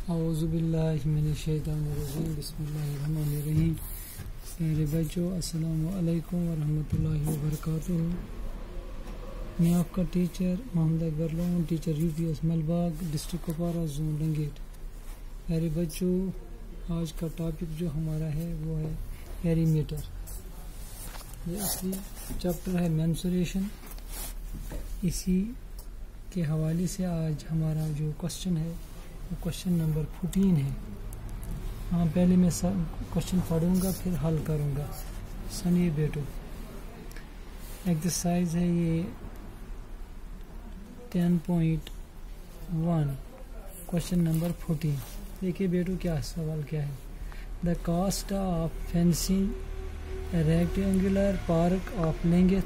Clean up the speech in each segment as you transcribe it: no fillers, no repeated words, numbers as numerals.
औज़ुबिल्लाहि मिनश्शैतानिर्रजीम बिस्मिल्लाहिर्रहमानिर्रहीम। प्यारे बच्चों, अस्सलामु अलैकुम वरहमतुल्लाहि वबरकातुहू। मैं आपका teacher Mohammad Akbar Lone, teacher UPS Malbagh, district Kupwara, zone Langate. प्यारे बच्चों, आज का टॉपिक जो हमारा है वो है पेरीमीटर। ये असली चैप्टर है मेंसुरेशन। इसी के हवाले से आज हमारा जो क्वेश्चन है वो क्वेश्चन नंबर 14 है। हाँ, पहले मैं क्वेश्चन पढ़ूंगा फिर हल करूंगा। सुनिए बेटो, एक्सरसाइज है ये 10.1, क्वेश्चन नंबर 14। देखिए बेटो क्या सवाल क्या है। The cost of fencing rectangular park of length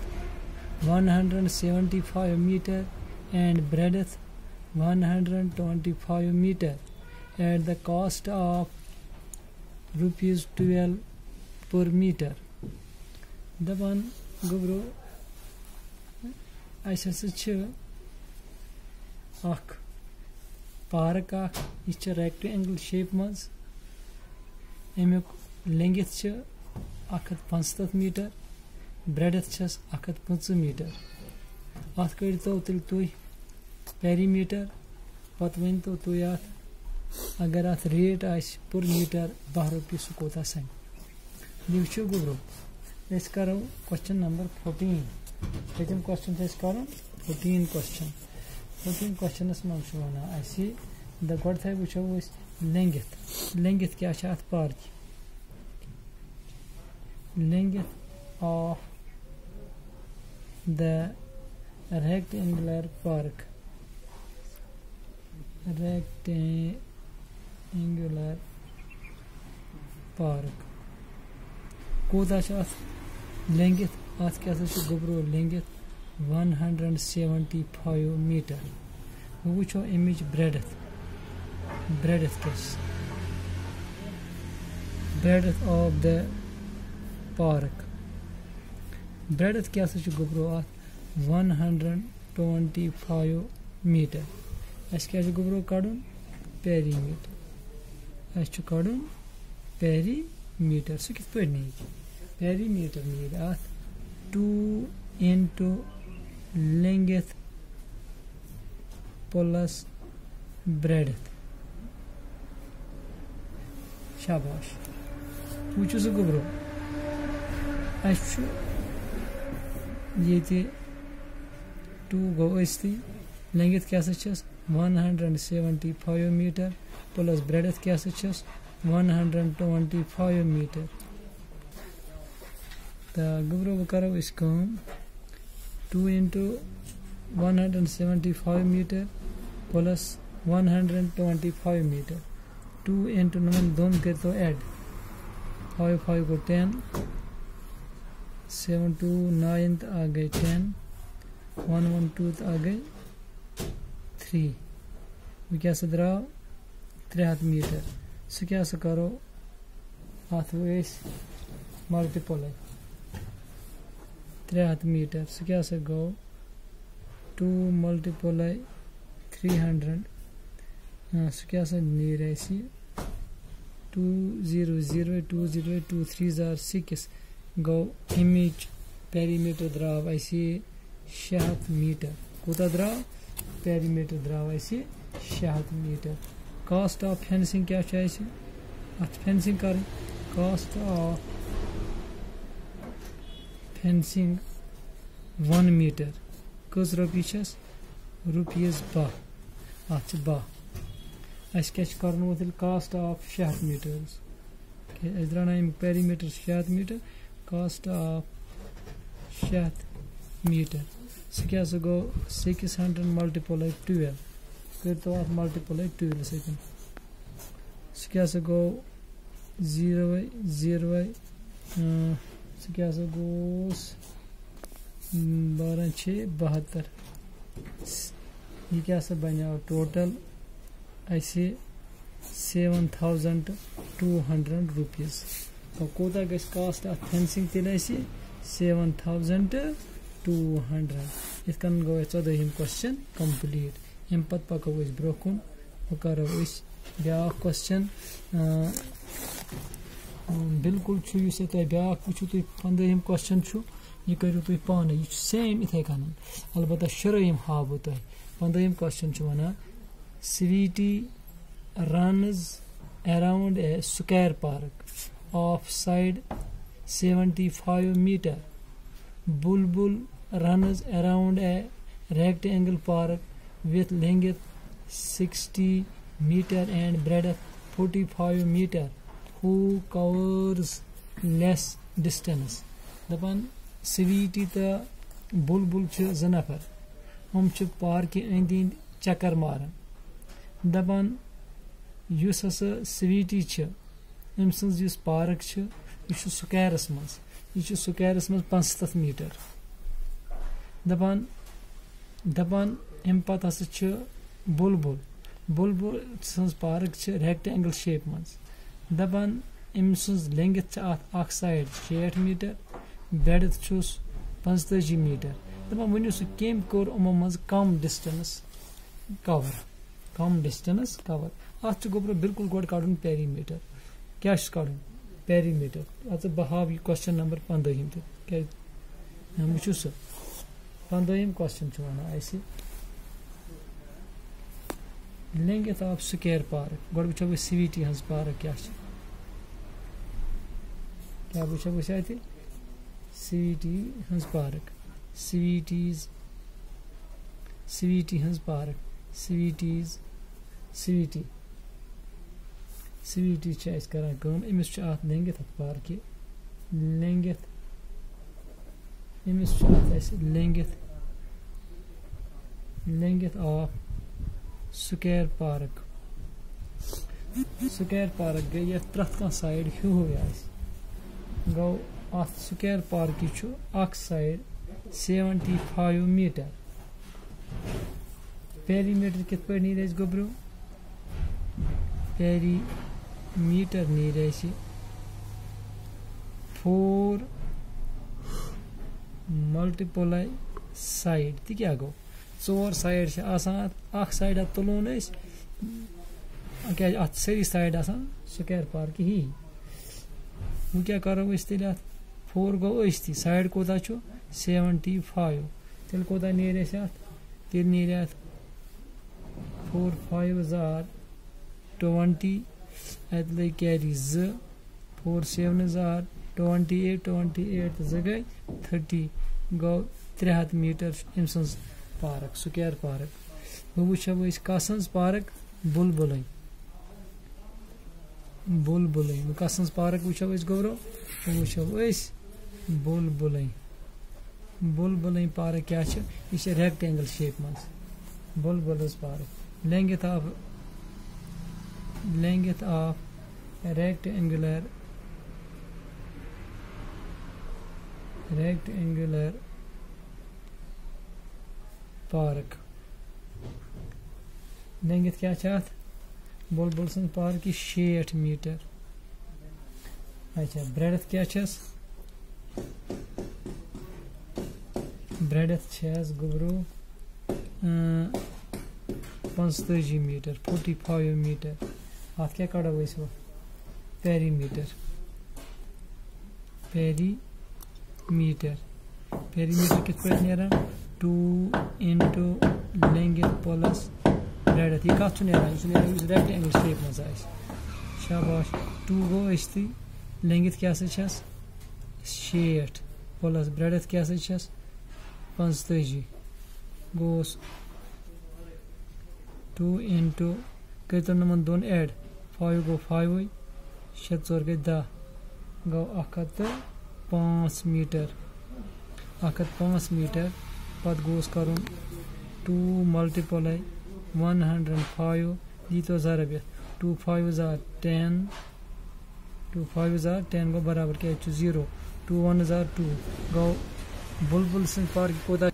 175 metre and breadth 125 meter at the cost of ₹12 per meter. दपान गोब्रो अस पार्क यह रेक्टेंगल शेप मज अमुक लेंथ 175 मीटर, ब्रेडथ 125 मीटर। अत करो तेल तुम पेरीमीटर, पत वन तो तुम अगर अत रेट पर मीटर 10 रुपये सह कोता सन। वो गोब्रो करो क्वेश्चन नंबर 14। कतम क्वेश्चन करो 14 क्वेश्चन। 14 क्वेश्चनस मज वन गो वो लेंथ क्या अत park length of the rectangular park कोता लेंथ अत क्या गोब्रो लेंथ 175 मीटर। वो अमिच ब्रेडथ क्या breadth of the park. Breadth क्या गोब्रो अत 125 मीटर। क्या गोब्रो कड़न पेरीमीटर। कड़न पेरीमीटर। सह कित पे नी पेरीमीटर नी अत 2 into लेंथ प्लस ब्रेडथ। शाबाश। वो गोब्रो ये 2 गो लेंथ क्या 175 मीटर प्लस ब्रेडथ क्या 125 मीटर। तो गोब्रो वो करो इस 2 into 175 metre plus 125 metre. 2 into 9 दोनों कर तो ऐड 5 को 10, 7 2 9 आ गए 10, 1 1 2 आ गए 3। वो क्या द्राव 300 मीटर। सह क्या करो अत मल्टीप्लाई 300 मीटर। सह क्या गो 2 multiply 300। सह क्या नीर 2 0 0 2 0 2 3 6 गो इमेज पेरीमीटर द्राव 600 मीटर। कोता द्राव पेरीमीटर द्राव 600 मीटर। कॉस्ट ऑफ फेंसिंग क्या अत फेंसिंग कर कॉस्ट ऑफ फेंसिंग 1 मीटर कस रुपये रुपीस 10। अत 10 अस क्या कर कॉस्ट ऑफ 600 मीटर्स द्राना perimeter 600 metre. Cost of 600 metre सह क्या गो 600 multiply 12 कर तो अत मल्टीप्लाई 12 सह क्या गो 0 0 सह क्या गोस 12 6 72। यह क्या बनो टोटल 7200 रुपीस। तो कोता गस कॉस्ट अत फेंसिंग तेल 7200। इतन गो 14 क्वेश्चन कंप्लीट। अम पत पको ब्रो कुन वो करो ब्याक क्वेश्चन बिल्कुल ब्याक वो तुम 15 क्वेश्चन यह करू तुम पाने यह सेम इथे कन अलबत्ता शुरुम हाव तुम 15 क्वेश्चन वना Sweety runs around a square park of side 75 meter. Bulbul runs around a rectangle park with length 60 meter and breadth 45 meter. Who covers less distance? Dapan Sweetie ta Bulbul ch zanafar. Hum ch park indi chakar maran. Dapan use हसा स्वीटी अम सज park यह squires मज 75 metre दपान दपान अम पत हसा बुलबुल बुलबुल सज park rectangle shape मज दपान अम सज length अख साइड 60 मीटर बेडथ 45 मीटर दपान वनु सह कम कोर यमो मज कम डिस्टेंस कवर अत गोब्रो बिल्कुल गोड काड़न पेरीमीटर क्या काड़न पेरीमीटर अत बह हाव यह क्वेश्चन नंबर 15 क्या वो सह 15 question one length of square park गोड वो स्वीटी हज पार्क क्या वो स्वीटी हज पार्क स्वीटी हज पार्क स्वीटी करान कम अमिस लेंगथ पार्क लेंगथ अमिस लेंगथ ऑफ स्क्वायर पार्क गई ये प्रथ कह साइड हू गो अत स्क्वायर पार्क अख साइड 75 मीटर पेरीमीटर कित पे नीर गोब्रो पेरीमीटर नीर 4 मल्टीप्लाई साइड तो क्या गो 4 साइड अख साइड तुलोन क्या अत सारी साइड स्क्वायर पार्क ही वो क्या करो तेल 4 गो थी साइड कोता 75 तेल कोता नीर तेल नीर 4 5 20 अत लग कैरी 4 7 28 गई 30 गो 300 मीटर अम सज पार्क स्क्वायर पार्क वो वो कस पार्क बुलबुल कस पार्क वो गोब्रो वो बुलबुल पार्क क्या यह रेक्टेंगल शेप मज बुलबुल park length of rectangular park length क्या बुलबुल सं पार्क 60 मीटर अच्छा ब्रेडथ क्या ब्रेडथ गोब्रो 45 मीटर 45 मीटर अत क्या कड़ो पेरीमीटर कित पे नेरान 2 into लेंगथ प्लस ब्रेडथ यह कत रेक्टेंगल शेप मज शाबाश 2 गो लेंगथ क्या 60 प्लस ब्रेडथ क्या 45 गोस 2 into कर नमन दोन एड 5 गो 5 6 4 गई 10 गो 105 मीटर 105 मीटर पत गोस कर 2 मल्टीप्लाई 105 दी तो ज़रब 2 5 10 2 5 10 गो बराबर क्या 0 2 1 2 गो बुलबुल सं पार्क कोता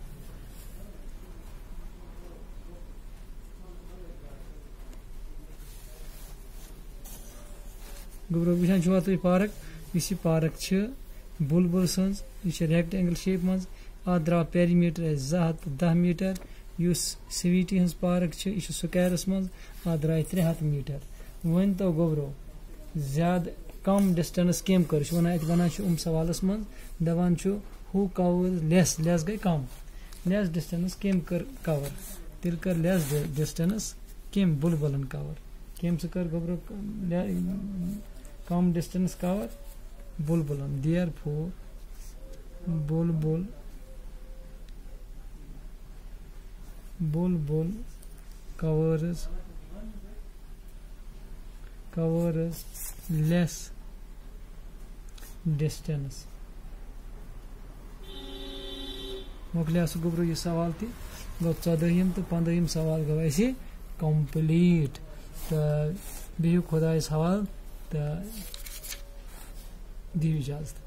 गोब्रो वुचान तुम पार्क इस पार्क बुलबुल सज यह रेक्टेंगल शेप मज अत द्राव पेरीमीटर 210 मीटर युस स्वीटी हज पार्क यह स्क्वायरस मज अत द्राय 300 मीटर वन तो गोबरो ज्यादा कम डिस्टेंस केम कर वन सवालस मन दपान हु कवर लेस गई कम लेस डिस्टेंस केम कर कवर तेल कर लेस डिस्टेंस केम बुलबुलन कवर केम से कर गोबरो कम डिस्टेंस कवर बुलबुलन देयरफॉर बुलबुल covers less distance मोकलिया गोबरो ये सवाल थी गो 14 तो 15 सवाल गो ऐसे कंप्लीट तो बिहु खुदा सवाल तो दी इजाजत।